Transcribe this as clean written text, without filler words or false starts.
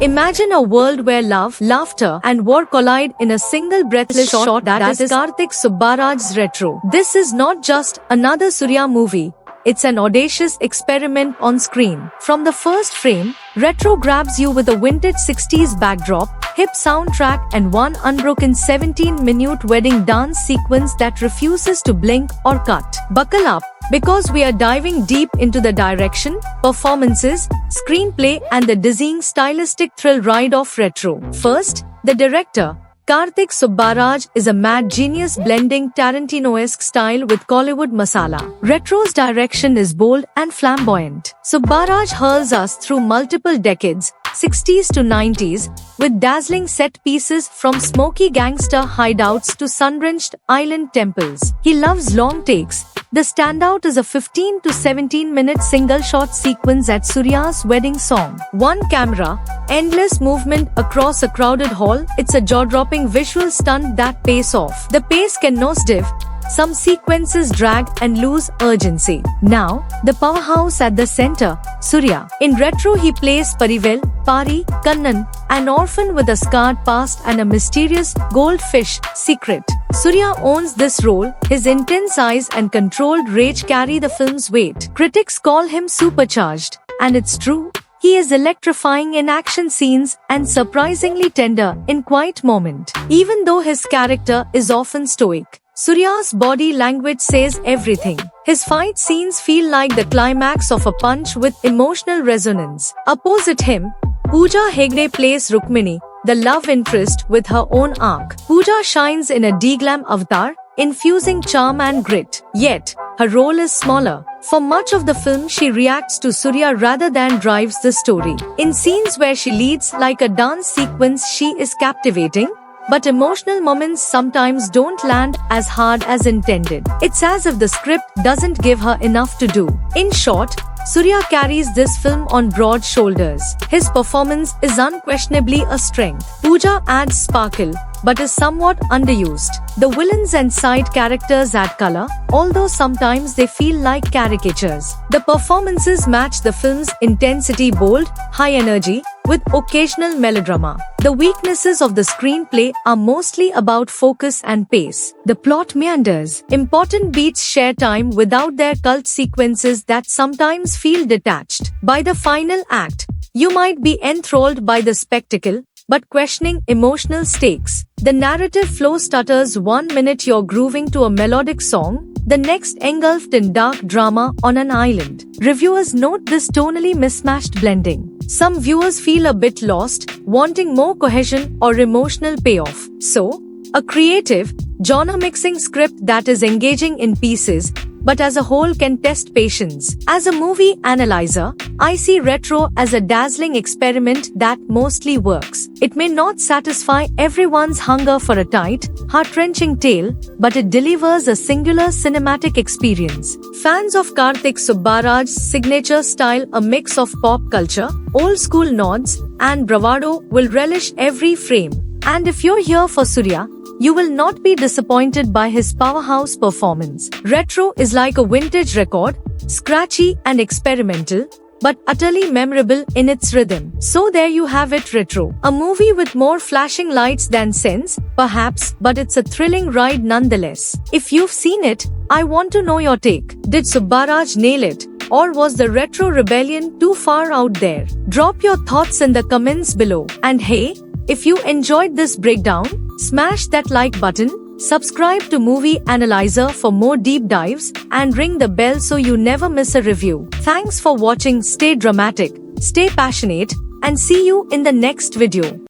Imagine a world where love, laughter, and war collide in a single breathless shot. That is Karthik Subbaraj's Retro. This is not just another Surya movie. It's an audacious experiment on screen. From the first frame, Retro grabs you with a vintage 60s backdrop, hip soundtrack, and one unbroken 17-minute wedding dance sequence that refuses to blink or cut. Buckle up, because we are diving deep into the direction, performances, screenplay, and the dizzying stylistic thrill ride of Retro. First, the director, Karthik Subbaraj, is a mad genius blending Tarantino-esque style with Kollywood masala. Retro's direction is bold and flamboyant. Subbaraj hurls us through multiple decades, 60s to 90s, with dazzling set pieces from smoky gangster hideouts to sun-drenched island temples. He loves long takes. The standout is a 15 to 17-minute single-shot sequence at Surya's wedding song. One camera, endless movement across a crowded hall. It's a jaw-dropping visual stunt that pays off. The pace can nosedive. Some sequences drag and lose urgency. Now, the powerhouse at the center, Surya. In Retro, he plays Parivel, Pari, Kannan, an orphan with a scarred past and a mysterious goldfish secret. Surya owns this role. His intense eyes and controlled rage carry the film's weight. Critics call him supercharged, and it's true. He is electrifying in action scenes and surprisingly tender in quiet moments. Even though his character is often stoic, Surya's body language says everything. His fight scenes feel like the climax of a punch with emotional resonance. Opposite him, Pooja Hegde plays Rukmini, the love interest with her own arc. Pooja shines in a deglam avatar, infusing charm and grit. Yet, her role is smaller. For much of the film, she reacts to Surya rather than drives the story. In scenes where she leads, like a dance sequence, she is captivating. But emotional moments sometimes don't land as hard as intended. It's as if the script doesn't give her enough to do. In short, Surya carries this film on broad shoulders. His performance is unquestionably a strength. Pooja adds sparkle, but is somewhat underused. The villains and side characters add color, although sometimes they feel like caricatures. The performances match the film's intensity, bold, high energy, with occasional melodrama. The weaknesses of the screenplay are mostly about focus and pace. The plot meanders. Important beats share time without their cult sequences that sometimes feel detached. By the final act, you might be enthralled by the spectacle, but questioning emotional stakes. The narrative flow stutters. 1 minute you're grooving to a melodic song, the next engulfed in dark drama on an island. Reviewers note this tonally mismatched blending. Some viewers feel a bit lost, wanting more cohesion or emotional payoff. So, a creative, genre-mixing script that is engaging in pieces, but as a whole can test patience. As a movie analyzer, I see Retro as a dazzling experiment that mostly works. It may not satisfy everyone's hunger for a tight, heart-wrenching tale, but it delivers a singular cinematic experience. Fans of Karthik Subbaraj's signature style, a mix of pop culture, old-school nods, and bravado, will relish every frame. And if you're here for Surya, you will not be disappointed by his powerhouse performance. Retro is like a vintage record, scratchy and experimental, but utterly memorable in its rhythm. So there you have it, Retro. A movie with more flashing lights than sense, perhaps, but it's a thrilling ride nonetheless. If you've seen it, I want to know your take. Did Subbaraj nail it? Or was the Retro rebellion too far out there? Drop your thoughts in the comments below. And hey, if you enjoyed this breakdown, smash that like button, subscribe to Movie Analyzer for more deep dives, and ring the bell so you never miss a review. Thanks for watching. Stay dramatic, stay passionate, and see you in the next video.